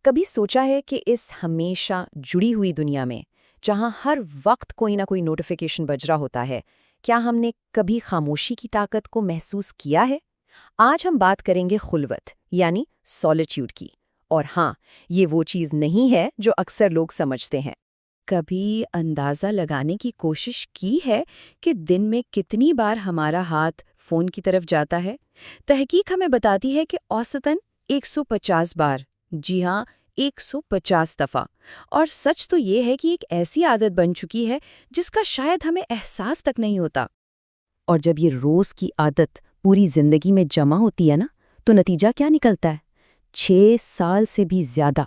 کبھی سوچا ہے کہ اس ہمیشہ جڑی ہوئی دنیا میں جہاں ہر وقت کوئی نہ کوئی نوٹیفیکیشن بج رہا ہوتا ہے، کیا ہم نے کبھی خاموشی کی طاقت کو محسوس کیا ہے؟ آج ہم بات کریں گے خلوت یعنی سولیٹیوڈ کی۔ اور ہاں، یہ وہ چیز نہیں ہے جو اکثر لوگ سمجھتے ہیں۔ کبھی اندازہ لگانے کی کوشش کی ہے کہ دن میں کتنی بار ہمارا ہاتھ فون کی طرف جاتا ہے؟ تحقیق ہمیں بتاتی ہے کہ اوسطاً 150 بار، جی ہاں، 150 دفعہ۔ اور سچ تو یہ ہے کہ ایک ایسی عادت بن چکی ہے جس کا شاید ہمیں احساس تک نہیں ہوتا۔ اور جب یہ روز کی عادت پوری زندگی میں جمع ہوتی ہے نا، تو نتیجہ کیا نکلتا ہے؟ 6 سال سے بھی زیادہ۔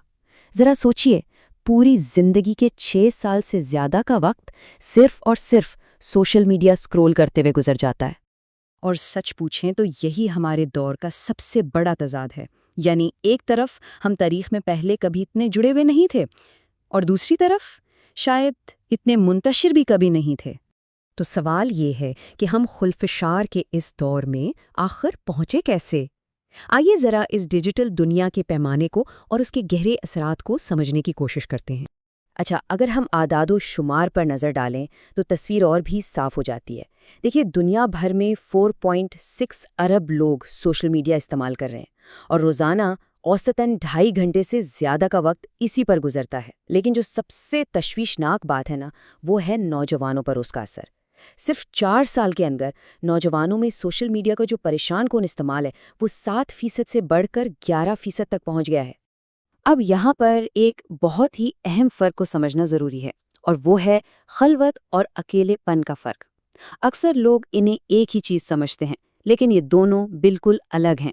ذرا سوچئے، پوری زندگی کے 6 سال سے زیادہ کا وقت صرف اور صرف سوشل میڈیا سکرول کرتے ہوئے گزر جاتا ہے۔ اور سچ پوچھیں تو یہی ہمارے دور کا سب سے بڑا تضاد ہے۔ یعنی ایک طرف ہم تاریخ میں پہلے کبھی اتنے جڑے ہوئے نہیں تھے، اور دوسری طرف شاید اتنے منتشر بھی کبھی نہیں تھے۔ تو سوال یہ ہے کہ ہم خلفشار کے اس دور میں آخر پہنچے کیسے؟ آئیے ذرا اس ڈیجیٹل دنیا کے پیمانے کو اور اس کے گہرے اثرات کو سمجھنے کی کوشش کرتے ہیں۔ اچھا، اگر ہم اعداد و شمار پر نظر ڈالیں تو تصویر اور بھی صاف ہو جاتی ہے۔ دیکھیے، دنیا بھر میں 4.6 ارب لوگ سوشل میڈیا استعمال کر رہے ہیں، اور روزانہ اوسطاً 2.5 گھنٹے سے زیادہ کا وقت اسی پر گزرتا ہے۔ لیکن جو سب سے تشویشناک بات ہے نا، وہ ہے نوجوانوں پر اس کا اثر۔ صرف 4 سال کے اندر نوجوانوں میں سوشل میڈیا کا جو پریشان کن استعمال ہے، وہ 7% سے بڑھ کر 11% تک پہنچ گیا ہے۔ اب یہاں پر ایک بہت ہی اہم فرق کو سمجھنا ضروری ہے، اور وہ ہے خلوت اور اکیلے پن کا فرق۔ اکثر لوگ انہیں ایک ہی چیز سمجھتے ہیں، لیکن یہ دونوں بالکل الگ ہیں۔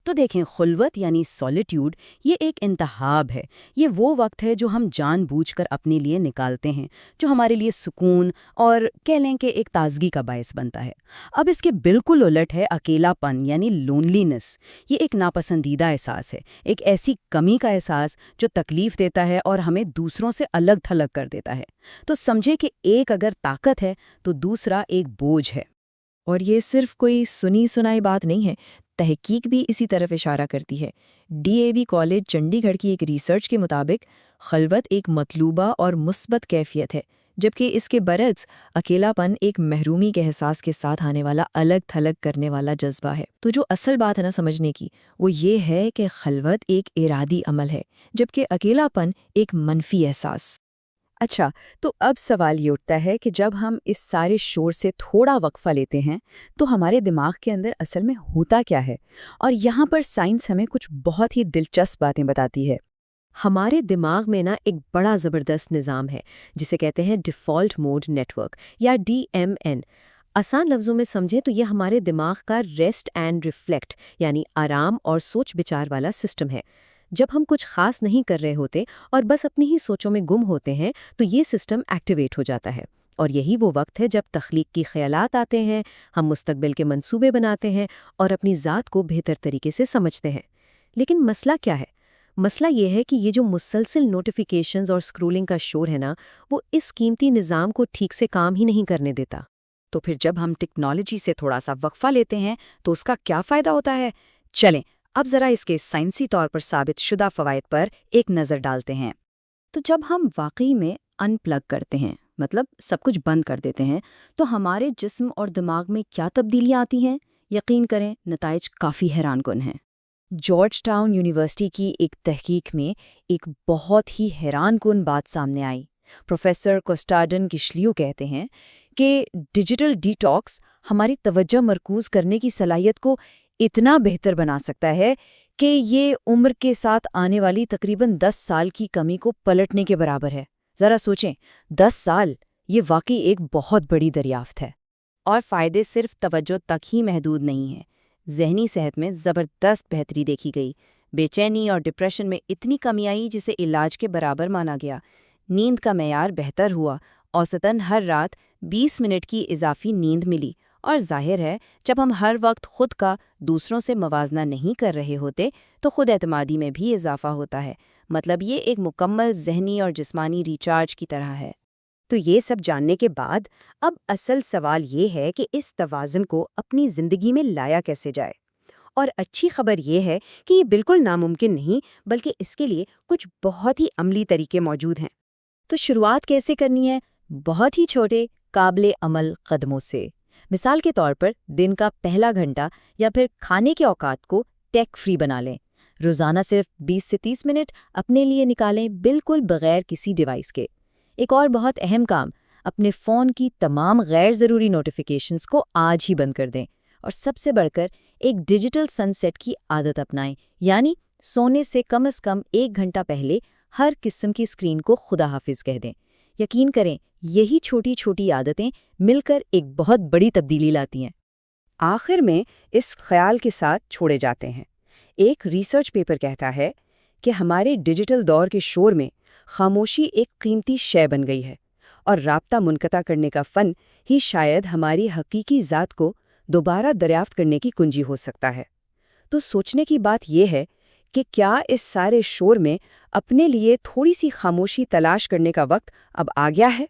تو دیکھیں، خلوت یعنی سولیٹیوڈ یہ ایک انتخاب ہے۔ یہ وہ وقت ہے جو ہم جان بوجھ کر اپنے لیے نکالتے ہیں، جو ہمارے لیے سکون اور کہہ لیں کہ ایک تازگی کا باعث بنتا ہے۔ اب اس کے بالکل الٹ ہے اکیلا پن یعنی لونلینس۔ یہ ایک ناپسندیدہ احساس ہے، ایک ایسی کمی کا احساس جو تکلیف دیتا ہے اور ہمیں دوسروں سے الگ تھلگ کر دیتا ہے۔ تو سمجھے کہ ایک اگر طاقت ہے تو دوسرا ایک بوجھ ہے۔ اور یہ صرف کوئی سنی سنائی بات نہیں ہے، تحقیق بھی اسی طرف اشارہ کرتی ہے۔ D A V college Chandigarh کی ایک ریسرچ کے مطابق خلوت ایک مطلوبہ اور مثبت کیفیت ہے، جبکہ اس کے برعکس اکیلا پن ایک محرومی کے احساس کے ساتھ آنے والا الگ تھلگ کرنے والا جذبہ ہے۔ تو جو اصل بات ہے نا سمجھنے کی، وہ یہ ہے کہ خلوت ایک ارادی عمل ہے، جبکہ اکیلا پن ایک منفی احساس۔ اچھا، تو اب سوال یہ اٹھتا ہے کہ جب ہم اس سارے شور سے تھوڑا وقفہ لیتے ہیں تو ہمارے دماغ کے اندر اصل میں ہوتا کیا ہے؟ اور یہاں پر سائنس ہمیں کچھ بہت ہی دلچسپ باتیں بتاتی ہے۔ ہمارے دماغ میں نا ایک بڑا زبردست نظام ہے جسے کہتے ہیں ڈیفالٹ موڈ نیٹ ورک یا DMN۔ آسان لفظوں میں سمجھیں تو یہ ہمارے دماغ کا ریسٹ اینڈ ریفلیکٹ یعنی آرام اور سوچ بچار والا سسٹم ہے۔ جب ہم کچھ خاص نہیں کر رہے ہوتے اور بس اپنی ہی سوچوں میں گم ہوتے ہیں تو یہ سسٹم ایکٹیویٹ ہو جاتا ہے، اور یہی وہ وقت ہے جب تخلیق کی خیالات آتے ہیں، ہم مستقبل کے منصوبے بناتے ہیں اور اپنی ذات کو بہتر طریقے سے سمجھتے ہیں۔ لیکن مسئلہ کیا ہے؟ مسئلہ یہ ہے کہ یہ جو مسلسل نوٹیفیکیشنز اور سکرولنگ کا شور ہے نا، وہ اس قیمتی نظام کو ٹھیک سے کام ہی نہیں کرنے دیتا۔ تو پھر جب ہم ٹیکنالوجی سے تھوڑا سا وقفہ لیتے ہیں تو اس کا کیا فائدہ ہوتا ہے؟ چلیں اب ذرا اس کے سائنسی طور پر ثابت شدہ فوائد پر ایک نظر ڈالتے ہیں۔ تو جب ہم واقعی میں ان پلگ کرتے ہیں، مطلب سب کچھ بند کر دیتے ہیں، تو ہمارے جسم اور دماغ میں کیا تبدیلیاں آتی ہیں؟ یقین کریں، نتائج کافی حیران کن ہیں۔ جارج ٹاؤن یونیورسٹی کی ایک تحقیق میں ایک بہت ہی حیران کن بات سامنے آئی۔ پروفیسر کوسٹاڈن کشلیو کہتے ہیں کہ ڈیجیٹل ڈی ٹاکس ہماری توجہ مرکوز کرنے کی صلاحیت کو اتنا بہتر بنا سکتا ہے کہ یہ عمر کے ساتھ آنے والی تقریباً 10 سال کی کمی کو پلٹنے کے برابر ہے۔ ذرا سوچیں، 10 سال، یہ واقعی ایک بہت بڑی دریافت ہے۔ اور فائدے صرف توجہ تک ہی محدود نہیں ہیں۔ ذہنی صحت میں زبردست بہتری دیکھی گئی۔ بے چینی اور ڈپریشن میں اتنی کمی آئی جسے علاج کے برابر مانا گیا۔ نیند کا معیار بہتر ہوا، اوسطاً ہر رات 20 منٹ کی اضافی نیند ملی۔ اور ظاہر ہے، جب ہم ہر وقت خود کا دوسروں سے موازنہ نہیں کر رہے ہوتے تو خود اعتمادی میں بھی اضافہ ہوتا ہے۔ مطلب یہ ایک مکمل ذہنی اور جسمانی ریچارج کی طرح ہے۔ تو یہ سب جاننے کے بعد اب اصل سوال یہ ہے کہ اس توازن کو اپنی زندگی میں لایا کیسے جائے؟ اور اچھی خبر یہ ہے کہ یہ بالکل ناممکن نہیں، بلکہ اس کے لیے کچھ بہت ہی عملی طریقے موجود ہیں۔ تو شروعات کیسے کرنی ہے؟ بہت ہی چھوٹے، قابل عمل قدموں سے۔ مثال کے طور پر دن کا پہلا گھنٹہ یا پھر کھانے کے اوقات کو ٹیک فری بنا لیں۔ روزانہ صرف 20 سے 30 منٹ اپنے لیے نکالیں، بالکل بغیر کسی ڈیوائس کے۔ ایک اور بہت اہم کام، اپنے فون کی تمام غیر ضروری نوٹیفیکیشنز کو آج ہی بند کر دیں، اور سب سے بڑھ کر ایک ڈیجیٹل سن سیٹ کی عادت اپنائیں، یعنی سونے سے کم از کم 1 گھنٹہ پہلے ہر قسم کی اسکرین کو خدا حافظ کہہ دیں۔ یقین کریں، یہی چھوٹی چھوٹی عادتیں مل کر ایک بہت بڑی تبدیلی لاتی ہیں۔ آخر میں اس خیال کے ساتھ چھوڑے جاتے ہیں۔ ایک ریسرچ پیپر کہتا ہے کہ ہمارے ڈیجیٹل دور کے شور میں خاموشی ایک قیمتی شے بن گئی ہے، اور رابطہ منقطع کرنے کا فن ہی شاید ہماری حقیقی ذات کو دوبارہ دریافت کرنے کی کنجی ہو سکتا ہے۔ تو سوچنے کی بات یہ ہے کہ کیا اس سارے شور میں اپنے لیے تھوڑی سی خاموشی تلاش کرنے کا وقت اب آ گیا ہے؟